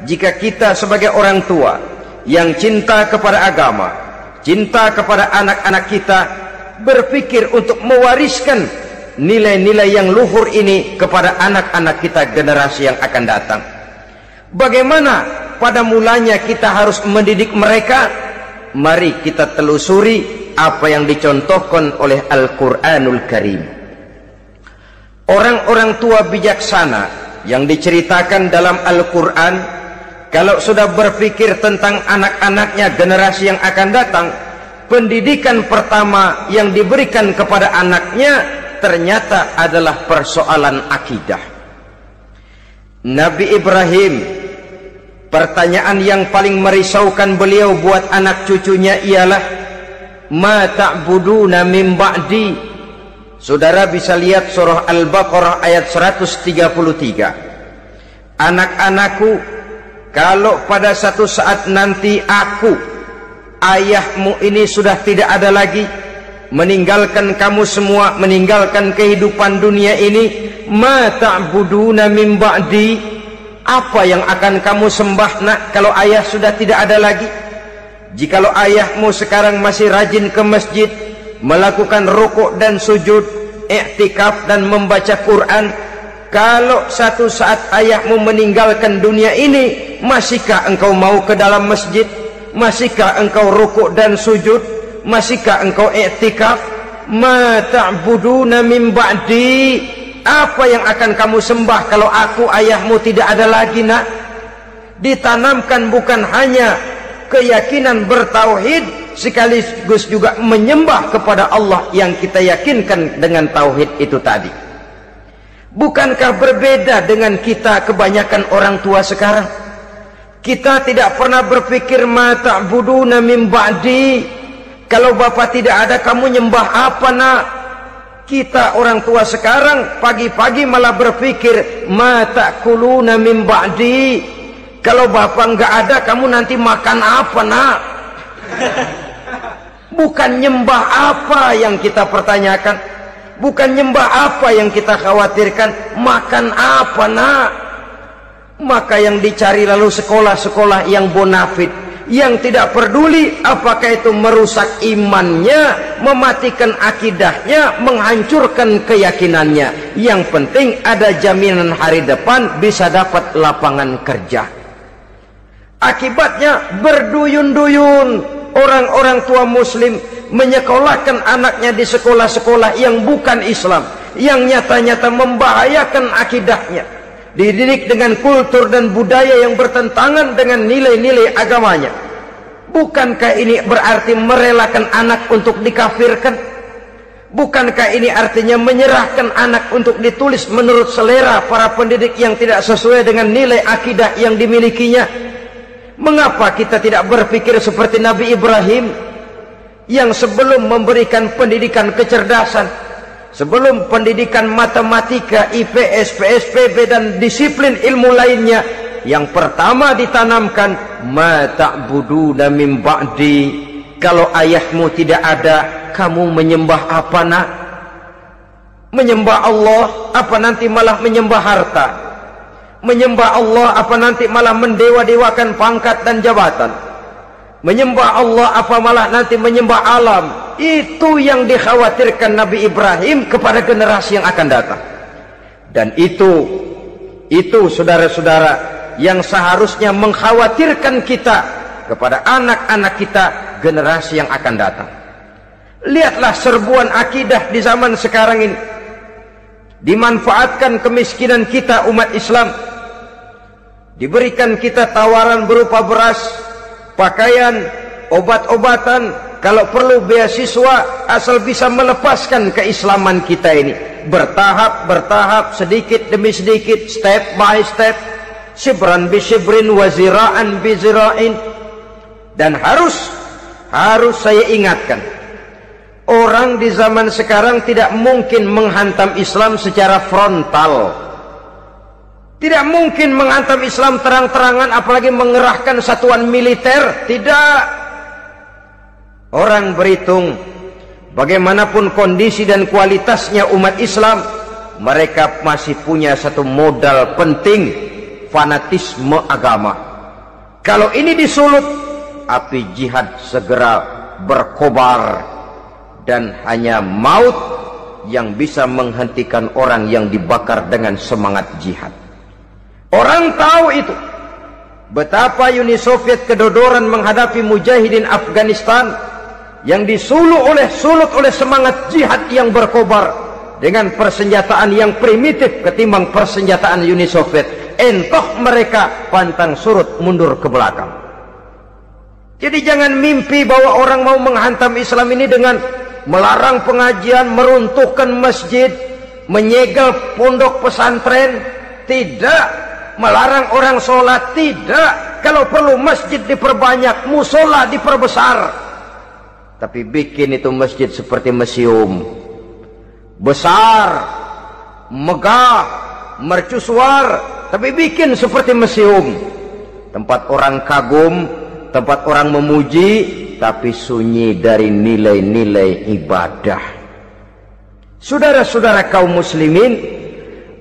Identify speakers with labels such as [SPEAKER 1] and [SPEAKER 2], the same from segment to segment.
[SPEAKER 1] jika kita sebagai orang tua yang cinta kepada agama, cinta kepada anak-anak kita, berpikir untuk mewariskan nilai-nilai yang luhur ini kepada anak-anak kita generasi yang akan datang. Bagaimana pada mulanya kita harus mendidik mereka? Mari kita telusuri apa yang dicontohkan oleh Al-Quranul Karim. Orang-orang tua bijaksana yang diceritakan dalam Al-Quran, kalau sudah berpikir tentang anak-anaknya generasi yang akan datang, pendidikan pertama yang diberikan kepada anaknya ternyata adalah persoalan akidah. Nabi Ibrahim, pertanyaan yang paling merisaukan beliau buat anak cucunya ialah, ma ta'buduna min ba'di. Saudara bisa lihat surah Al-Baqarah ayat 133. Anak-anakku, kalau pada satu saat nanti aku, ayahmu ini sudah tidak ada lagi, meninggalkan kamu semua, meninggalkan kehidupan dunia ini, ma ta'buduna min ba'di, apa yang akan kamu sembah nak kalau ayah sudah tidak ada lagi? Jikalau ayahmu sekarang masih rajin ke masjid, melakukan rukuk dan sujud, i'tikaf dan membaca Quran, kalau satu saat ayahmu meninggalkan dunia ini, masihkah engkau mau ke dalam masjid? Masihkah engkau rukuk dan sujud? Masihkah engkau i'tikaf? Ma ta'buduna min ba'di, apa yang akan kamu sembah kalau aku ayahmu tidak ada lagi nak? Ditanamkan bukan hanya keyakinan bertauhid, sekaligus juga menyembah kepada Allah yang kita yakinkan dengan tauhid itu tadi. Bukankah berbeda dengan kita kebanyakan orang tua sekarang? Kita tidak pernah berpikir ma ta'buduna min ba'di, kalau bapak tidak ada kamu nyembah apa nak? Kita orang tua sekarang pagi-pagi malah berpikir ma ta'kuluna min ba'di, kalau bapak enggak ada kamu nanti makan apa nak? Bukan nyembah apa yang kita pertanyakan, bukan nyembah apa yang kita khawatirkan, makan apa nak? Maka yang dicari lalu sekolah-sekolah yang bonafit, yang tidak peduli apakah itu merusak imannya, mematikan akidahnya, menghancurkan keyakinannya. Yang penting ada jaminan hari depan bisa dapat lapangan kerja. Akibatnya berduyun-duyun orang-orang tua muslim menyekolahkan anaknya di sekolah-sekolah yang bukan Islam, yang nyata-nyata membahayakan akidahnya, dididik dengan kultur dan budaya yang bertentangan dengan nilai-nilai agamanya. Bukankah ini berarti merelakan anak untuk dikafirkan? Bukankah ini artinya menyerahkan anak untuk ditulis menurut selera para pendidik yang tidak sesuai dengan nilai akidah yang dimilikinya? Mengapa kita tidak berpikir seperti Nabi Ibrahim, yang sebelum memberikan pendidikan kecerdasan, sebelum pendidikan matematika, IPS, PSPB dan disiplin ilmu lainnya, yang pertama ditanamkan ma ta'buduna min ba'di, kalau ayahmu tidak ada kamu menyembah apa nak? Menyembah Allah apa nanti malah menyembah harta? Menyembah Allah apa nanti malah mendewa-dewakan pangkat dan jabatan? Menyembah Allah apa malah nanti menyembah alam? Itu yang dikhawatirkan Nabi Ibrahim kepada generasi yang akan datang. Dan itu saudara-saudara yang seharusnya mengkhawatirkan kita kepada anak-anak kita generasi yang akan datang. Lihatlah serbuan akidah di zaman sekarang ini. Dimanfaatkan kemiskinan kita umat Islam. Diberikan kita tawaran berupa beras, pakaian, obat-obatan, kalau perlu beasiswa, asal bisa melepaskan keislaman kita ini. Bertahap, sedikit demi sedikit, step by step, shibran bi shibrin wa zira'an bi zira'in. Dan harus saya ingatkan, orang di zaman sekarang tidak mungkin menghantam Islam secara frontal. Tidak mungkin menghantam Islam terang-terangan, apalagi mengerahkan satuan militer. Tidak. Orang berhitung bagaimanapun kondisi dan kualitasnya umat Islam, mereka masih punya satu modal penting, fanatisme agama. Kalau ini disulut, api jihad segera berkobar, dan hanya maut yang bisa menghentikan orang yang dibakar dengan semangat jihad. Orang tahu itu. Betapa Uni Soviet kedodoran menghadapi mujahidin Afghanistan yang disulut oleh semangat jihad yang berkobar dengan persenjataan yang primitif ketimbang persenjataan Uni Soviet. Entoh mereka pantang surut mundur ke belakang. Jadi jangan mimpi bahwa orang mau menghantam Islam ini dengan melarang pengajian, meruntuhkan masjid, menyegel pondok pesantren. Tidak. Melarang orang sholat, tidak. Kalau perlu masjid diperbanyak, musola diperbesar. Tapi bikin itu masjid seperti museum, besar, megah, mercusuar, tapi bikin seperti museum. Tempat orang kagum, tempat orang memuji, tapi sunyi dari nilai-nilai ibadah. Saudara-saudara kaum muslimin,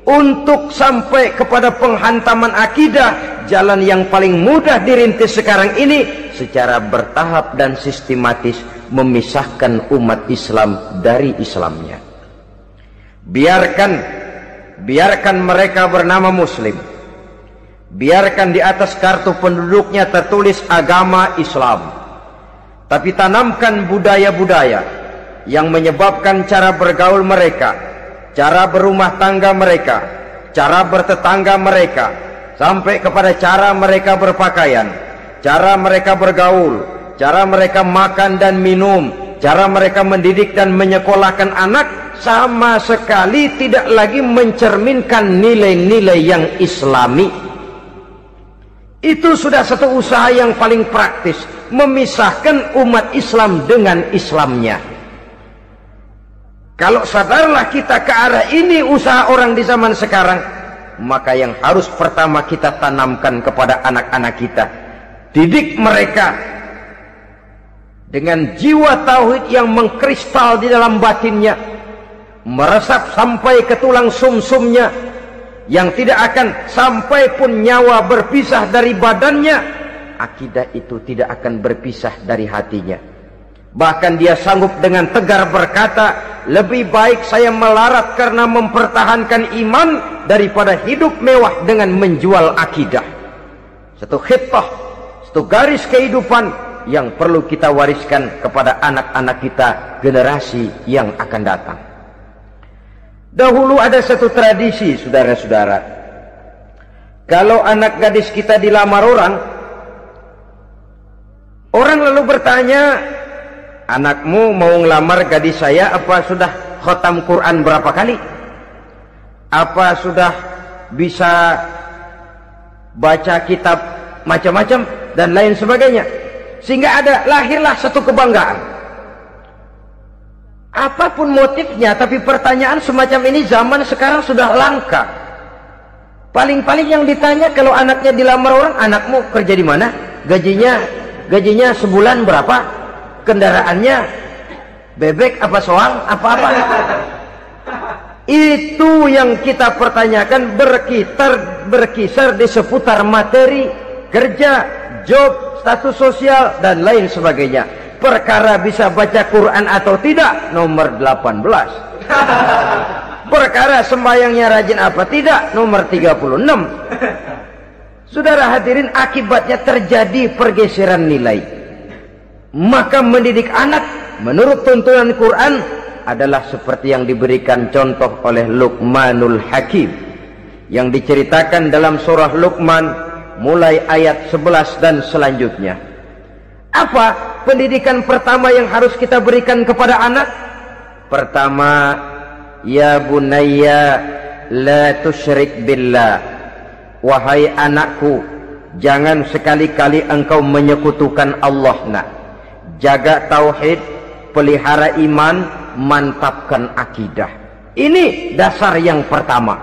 [SPEAKER 1] untuk sampai kepada penghantaman akidah, jalan yang paling mudah dirintis sekarang ini secara bertahap dan sistematis, memisahkan umat Islam dari Islamnya. Biarkan mereka bernama Muslim. Biarkan di atas kartu penduduknya tertulis agama Islam. Tapi tanamkan budaya-budaya yang menyebabkan cara bergaul mereka, cara berumah tangga mereka, cara bertetangga mereka, sampai kepada cara mereka berpakaian, cara mereka bergaul, cara mereka makan dan minum, cara mereka mendidik dan menyekolahkan anak, sama sekali tidak lagi mencerminkan nilai-nilai yang islami. Itu sudah satu usaha yang paling praktis, memisahkan umat Islam dengan Islamnya. Kalau sadarlah kita ke arah ini usaha orang di zaman sekarang, maka yang harus pertama kita tanamkan kepada anak-anak kita, didik mereka dengan jiwa tauhid yang mengkristal di dalam batinnya, meresap sampai ke tulang sumsumnya, yang tidak akan sampai pun nyawa berpisah dari badannya, akidah itu tidak akan berpisah dari hatinya. Bahkan dia sanggup dengan tegar berkata, lebih baik saya melarat karena mempertahankan iman daripada hidup mewah dengan menjual akidah. Satu khittah, satu garis kehidupan yang perlu kita wariskan kepada anak-anak kita, generasi yang akan datang. Dahulu ada satu tradisi, saudara-saudara. Kalau anak gadis kita dilamar orang lalu bertanya, anakmu mau ngelamar gadis saya, apa sudah khatam Quran berapa kali? Apa sudah bisa baca kitab macam-macam dan lain sebagainya? Sehingga lahirlah satu kebanggaan. Apapun motifnya, tapi pertanyaan semacam ini zaman sekarang sudah langka. Paling-paling yang ditanya kalau anaknya dilamar orang, anakmu kerja di mana? Gajinya sebulan berapa? Kendaraannya bebek apa soal apa-apa. Itu yang kita pertanyakan, berkisar di seputar materi, kerja, job, status sosial dan lain sebagainya. Perkara bisa baca Quran atau tidak, nomor 18. Perkara sembahyangnya rajin apa tidak, nomor 36. Saudara hadirin, akibatnya terjadi pergeseran nilai. Maka mendidik anak menurut tuntunan Quran adalah seperti yang diberikan contoh oleh Luqmanul Hakim, yang diceritakan dalam surah Luqman mulai ayat 11 dan selanjutnya. Apa pendidikan pertama yang harus kita berikan kepada anak? Pertama, ya bunayya la tusyrik billah. Wahai anakku, jangan sekali-kali engkau menyekutukan Allah. Nak, jaga tauhid, pelihara iman, mantapkan akidah. Ini dasar yang pertama.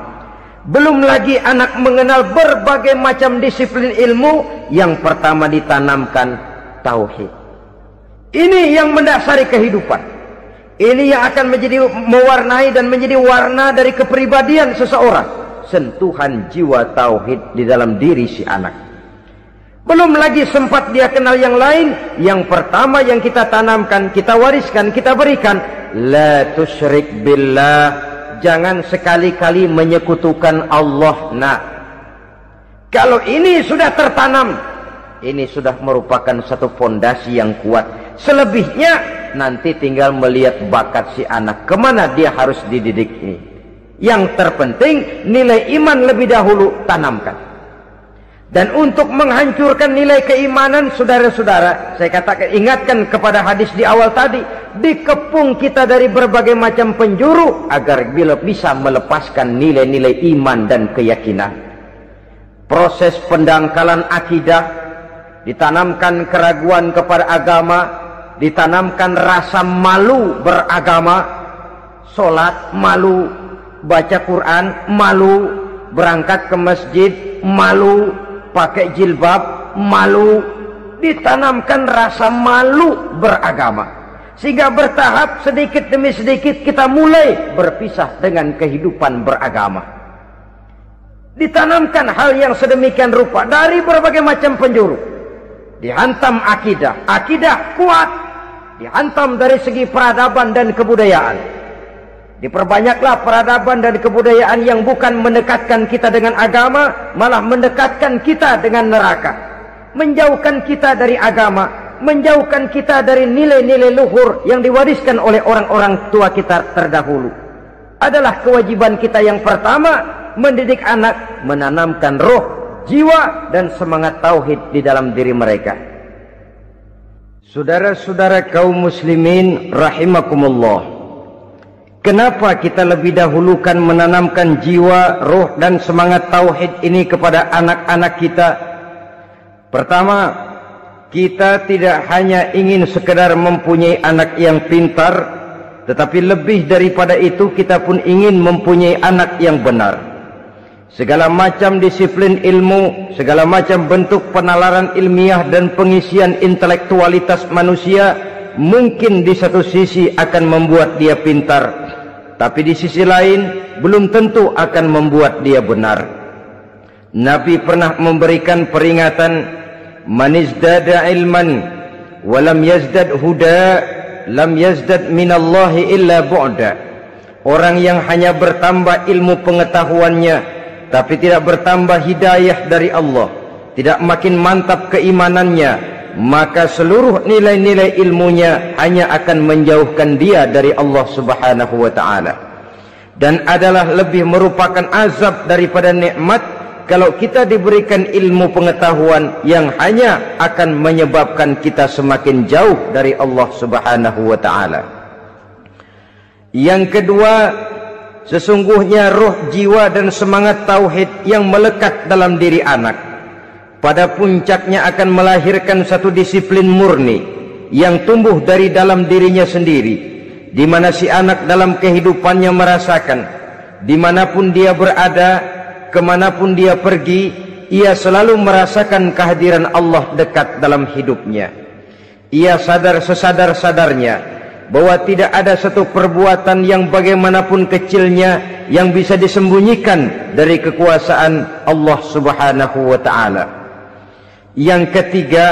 [SPEAKER 1] Belum lagi anak mengenal berbagai macam disiplin ilmu, yang pertama ditanamkan tauhid. Ini yang mendasari kehidupan. Ini yang akan mewarnai dan menjadi warna dari kepribadian seseorang. Sentuhan jiwa tauhid di dalam diri si anak. Belum lagi sempat dia kenal yang lain. Yang pertama yang kita tanamkan, kita wariskan, kita berikan, la tusyrik billah, jangan sekali-kali menyekutukan Allah. Nah, kalau ini sudah tertanam, ini sudah merupakan satu fondasi yang kuat. Selebihnya nanti tinggal melihat bakat si anak, kemana dia harus dididik ini. Yang terpenting nilai iman lebih dahulu tanamkan. Dan untuk menghancurkan nilai keimanan, saudara-saudara, saya katakan, ingatkan kepada hadis di awal tadi, dikepung kita dari berbagai macam penjuru agar bila bisa melepaskan nilai-nilai iman dan keyakinan. Proses pendangkalan akidah, ditanamkan keraguan kepada agama, ditanamkan rasa malu beragama, sholat malu, baca Quran malu, berangkat ke masjid malu, pakai jilbab malu, ditanamkan rasa malu beragama, sehingga bertahap sedikit demi sedikit kita mulai berpisah dengan kehidupan beragama. Ditanamkan hal yang sedemikian rupa dari berbagai macam penjuru. Dihantam akidah, akidah kuat, dihantam dari segi peradaban dan kebudayaan. Diperbanyaklah peradaban dan kebudayaan yang bukan mendekatkan kita dengan agama, malah mendekatkan kita dengan neraka. Menjauhkan kita dari agama, menjauhkan kita dari nilai-nilai luhur yang diwariskan oleh orang-orang tua kita terdahulu. Adalah kewajiban kita yang pertama, mendidik anak, menanamkan roh, jiwa, dan semangat tauhid di dalam diri mereka. Saudara-saudara kaum muslimin rahimakumullah, kenapa kita lebih dahulukan menanamkan jiwa, roh, dan semangat tauhid ini kepada anak-anak kita? Pertama, kita tidak hanya ingin sekedar mempunyai anak yang pintar, tetapi lebih daripada itu kita pun ingin mempunyai anak yang benar. Segala macam disiplin ilmu, segala macam bentuk penalaran ilmiah dan pengisian intelektualitas manusia mungkin di satu sisi akan membuat dia pintar, tapi di sisi lain belum tentu akan membuat dia benar. Nabi pernah memberikan peringatan, man izdada ilman walam yazdad huda lam yazdad minallahi illa bu'da. Orang yang hanya bertambah ilmu pengetahuannya tapi tidak bertambah hidayah dari Allah, tidak makin mantap keimanannya, maka seluruh nilai-nilai ilmunya hanya akan menjauhkan dia dari Allah Subhanahu wa ta'ala. Dan adalah lebih merupakan azab daripada nikmat kalau kita diberikan ilmu pengetahuan yang hanya akan menyebabkan kita semakin jauh dari Allah Subhanahu wa ta'ala. Yang kedua, sesungguhnya roh, jiwa, dan semangat tauhid yang melekat dalam diri anak pada puncaknya akan melahirkan satu disiplin murni yang tumbuh dari dalam dirinya sendiri, di mana si anak dalam kehidupannya merasakan dimanapun dia berada, kemanapun dia pergi, ia selalu merasakan kehadiran Allah dekat dalam hidupnya. Ia sadar sesadar-sadarnya bahwa tidak ada satu perbuatan yang bagaimanapun kecilnya yang bisa disembunyikan dari kekuasaan Allah Subhanahu wa ta'ala. Yang ketiga,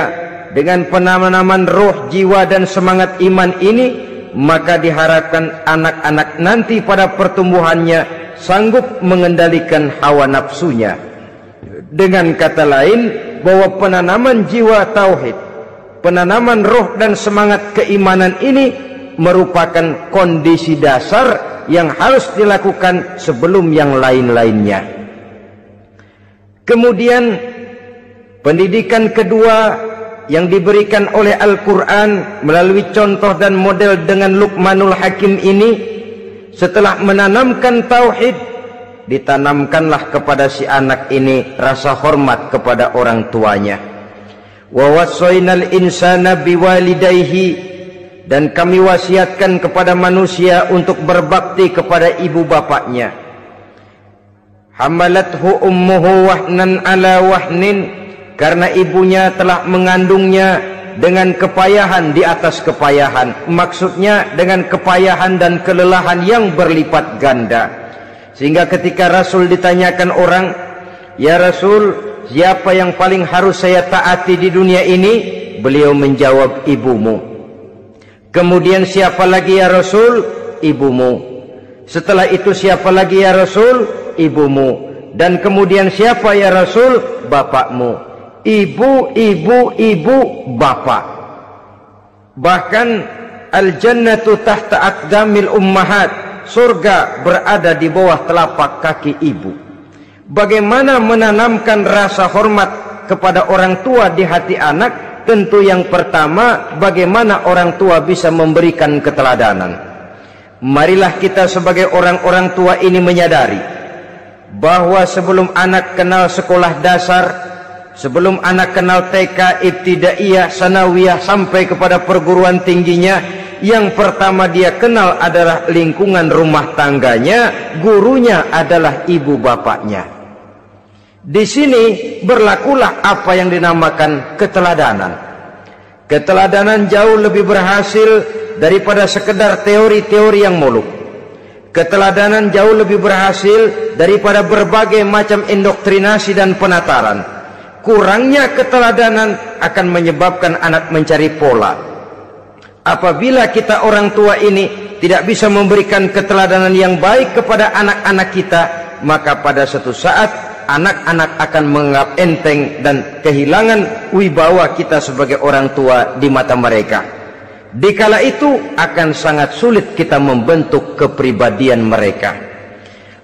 [SPEAKER 1] dengan penanaman roh, jiwa, dan semangat iman ini, maka diharapkan anak-anak nanti pada pertumbuhannya sanggup mengendalikan hawa nafsunya. Dengan kata lain, bahwa penanaman jiwa tauhid, penanaman roh dan semangat keimanan ini merupakan kondisi dasar yang harus dilakukan sebelum yang lain-lainnya. Kemudian pendidikan kedua yang diberikan oleh Al-Quran melalui contoh dan model dengan Luqmanul Hakim ini, setelah menanamkan tauhid, ditanamkanlah kepada si anak ini rasa hormat kepada orang tuanya. Wa wassaynal insana biwalidayhi, dan kami wasiatkan kepada manusia untuk berbakti kepada ibu bapaknya. Hamalathu ummuhu wahnan ala wahnin, karena ibunya telah mengandungnya dengan kepayahan di atas kepayahan. Maksudnya dengan kepayahan dan kelelahan yang berlipat ganda. Sehingga ketika Rasul ditanyakan orang, ya Rasul, siapa yang paling harus saya taati di dunia ini? Beliau menjawab, ibumu. Kemudian siapa lagi ya Rasul? Ibumu. Setelah itu siapa lagi ya Rasul? Ibumu. Dan kemudian siapa ya Rasul? Bapakmu. Ibu, ibu, ibu, bapak. Bahkan al-jannatu tahta aqdamil ummahat, surga berada di bawah telapak kaki ibu. Bagaimana menanamkan rasa hormat kepada orang tua di hati anak? Tentu yang pertama, bagaimana orang tua bisa memberikan keteladanan. Marilah kita sebagai orang-orang tua ini menyadari bahwa sebelum anak kenal sekolah dasar, sebelum anak kenal TK, ibtidaiyah, sanawiyah, sampai kepada perguruan tingginya, yang pertama dia kenal adalah lingkungan rumah tangganya, gurunya adalah ibu bapaknya. Di sini berlakulah apa yang dinamakan keteladanan. Keteladanan jauh lebih berhasil daripada sekedar teori-teori yang muluk. Keteladanan jauh lebih berhasil daripada berbagai macam indoktrinasi dan penataran. Kurangnya keteladanan akan menyebabkan anak mencari pola. Apabila kita orang tua ini tidak bisa memberikan keteladanan yang baik kepada anak-anak kita, maka pada suatu saat anak-anak akan menganggap enteng dan kehilangan wibawa kita sebagai orang tua di mata mereka. Dikala itu akan sangat sulit kita membentuk kepribadian mereka.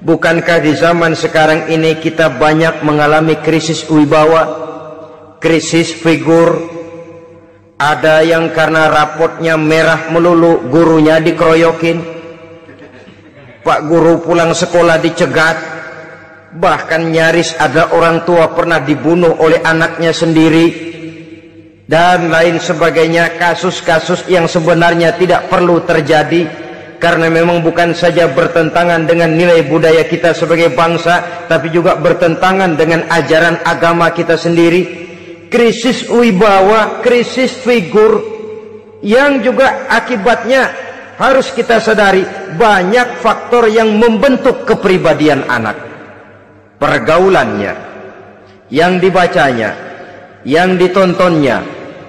[SPEAKER 1] Bukankah di zaman sekarang ini kita banyak mengalami krisis wibawa, krisis figur? Ada yang karena rapotnya merah melulu, gurunya dikeroyokin. Pak guru pulang sekolah dicegat. Bahkan nyaris ada orang tua pernah dibunuh oleh anaknya sendiri, dan lain sebagainya. Kasus-kasus yang sebenarnya tidak perlu terjadi, karena memang bukan saja bertentangan dengan nilai budaya kita sebagai bangsa, tapi juga bertentangan dengan ajaran agama kita sendiri. Krisis wibawa, krisis figur, yang juga akibatnya harus kita sadari banyak faktor yang membentuk kepribadian anak. Pergaulannya, yang dibacanya, yang ditontonnya,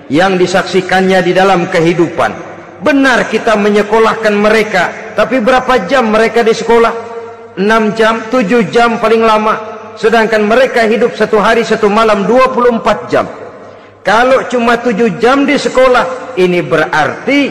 [SPEAKER 1] yang disaksikannya di dalam kehidupan. Benar kita menyekolahkan mereka, tapi berapa jam mereka di sekolah? 6 jam, 7 jam paling lama. Sedangkan mereka hidup satu hari satu malam 24 jam. Kalau cuma 7 jam di sekolah, ini berarti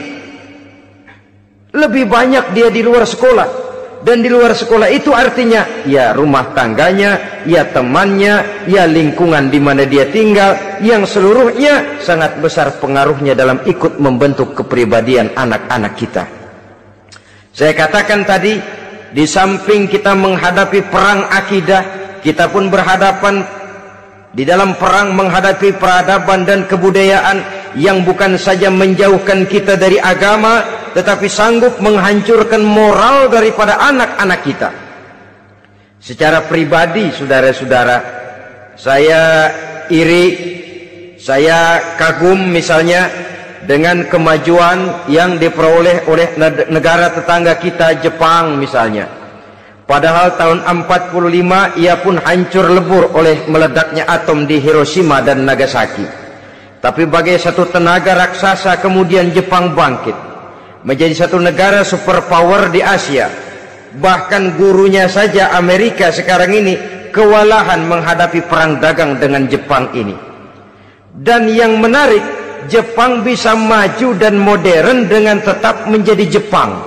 [SPEAKER 1] lebih banyak dia di luar sekolah. Dan di luar sekolah itu artinya ya rumah tangganya, ya temannya, ya lingkungan di mana dia tinggal, yang seluruhnya sangat besar pengaruhnya dalam ikut membentuk kepribadian anak-anak kita. Saya katakan tadi, di samping kita menghadapi perang akidah, kita pun berhadapan di dalam perang menghadapi peradaban dan kebudayaan yang bukan saja menjauhkan kita dari agama, tetapi sanggup menghancurkan moral daripada anak-anak kita. Secara pribadi, saudara-saudara, saya iri, saya kagum misalnya dengan kemajuan yang diperoleh oleh negara tetangga kita, Jepang misalnya. Padahal tahun 45 ia pun hancur lebur oleh meledaknya atom di Hiroshima dan Nagasaki. Tapi bagai satu tenaga raksasa kemudian Jepang bangkit menjadi satu negara superpower di Asia. Bahkan gurunya saja Amerika sekarang ini kewalahan menghadapi perang dagang dengan Jepang ini. Dan yang menarik, Jepang bisa maju dan modern dengan tetap menjadi Jepang,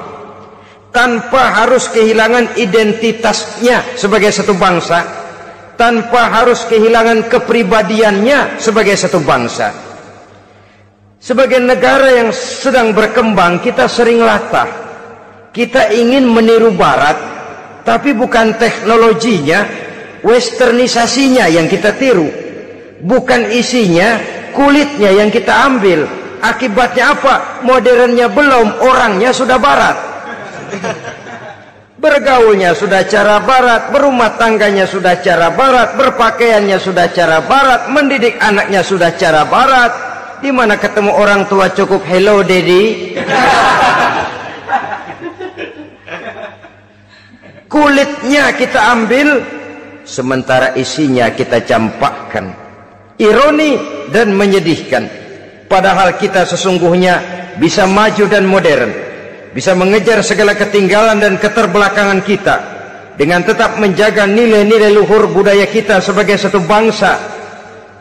[SPEAKER 1] tanpa harus kehilangan identitasnya sebagai satu bangsa, tanpa harus kehilangan kepribadiannya sebagai satu bangsa. Sebagai negara yang sedang berkembang, kita sering latah. Kita ingin meniru Barat, tapi bukan teknologinya, westernisasinya yang kita tiru. Bukan isinya, kulitnya yang kita ambil. Akibatnya apa? Modernnya belum, orangnya sudah Barat. Bergaulnya sudah cara Barat, berumah tangganya sudah cara Barat, berpakaiannya sudah cara Barat, mendidik anaknya sudah cara Barat. Di mana ketemu orang tua cukup hello daddy. Kulitnya kita ambil, sementara isinya kita campakkan. Ironi dan menyedihkan. Padahal kita sesungguhnya bisa maju dan modern, bisa mengejar segala ketinggalan dan keterbelakangan kita dengan tetap menjaga nilai-nilai luhur budaya kita sebagai satu bangsa,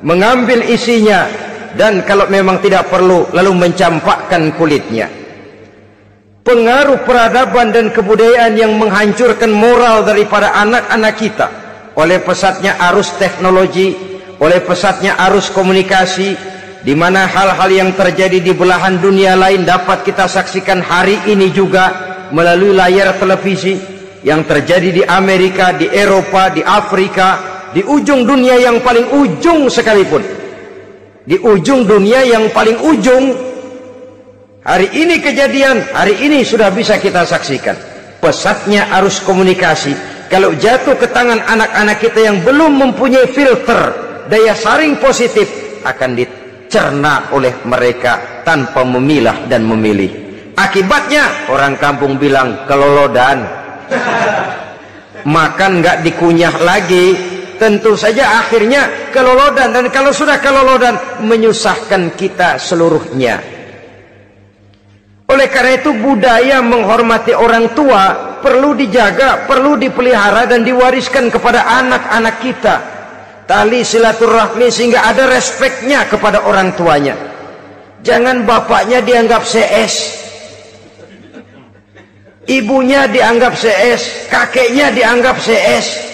[SPEAKER 1] mengambil isinya dan kalau memang tidak perlu lalu mencampakkan kulitnya. Pengaruh peradaban dan kebudayaan yang menghancurkan moral daripada anak-anak kita oleh pesatnya arus teknologi, oleh pesatnya arus komunikasi, di mana hal-hal yang terjadi di belahan dunia lain dapat kita saksikan hari ini juga melalui layar televisi, yang terjadi di Amerika, di Eropa, di Afrika, di ujung dunia yang paling ujung sekalipun, di ujung dunia yang paling ujung. Hari ini kejadian, hari ini sudah bisa kita saksikan pesatnya arus komunikasi. Kalau jatuh ke tangan anak-anak kita yang belum mempunyai filter daya saring positif, akan dicerna oleh mereka tanpa memilah dan memilih. Akibatnya orang kampung bilang kelolodan. Makan nggak dikunyah lagi, tentu saja akhirnya kelolodan, dan kalau sudah kelolodan menyusahkan kita seluruhnya. Oleh karena itu budaya menghormati orang tua perlu dijaga, perlu dipelihara dan diwariskan kepada anak-anak kita. Tali silaturahmi sehingga ada respeknya kepada orang tuanya. Jangan bapaknya dianggap CS, ibunya dianggap CS, kakeknya dianggap CS.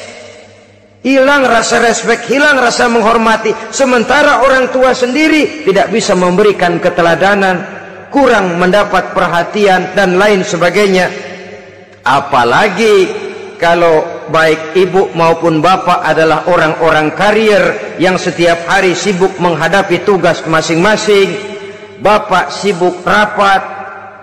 [SPEAKER 1] Hilang rasa respek, hilang rasa menghormati. Sementara orang tua sendiri tidak bisa memberikan keteladanan, kurang mendapat perhatian dan lain sebagainya. Apalagi kalau baik ibu maupun bapak adalah orang-orang karier yang setiap hari sibuk menghadapi tugas masing-masing. Bapak sibuk rapat,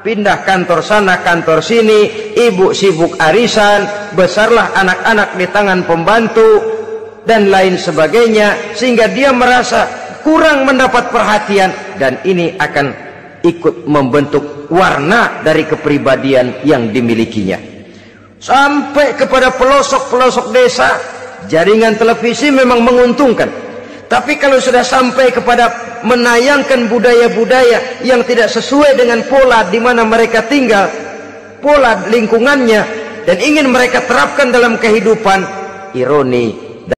[SPEAKER 1] pindah kantor sana kantor sini, ibu sibuk arisan, besarlah anak-anak di tangan pembantu dan lain sebagainya, sehingga dia merasa kurang mendapat perhatian, dan ini akan ikut membentuk warna dari kepribadian yang dimilikinya. Sampai kepada pelosok-pelosok desa, jaringan televisi memang menguntungkan. Tapi kalau sudah sampai kepada menayangkan budaya-budaya yang tidak sesuai dengan pola di mana mereka tinggal, pola lingkungannya, dan ingin mereka terapkan dalam kehidupan, ironi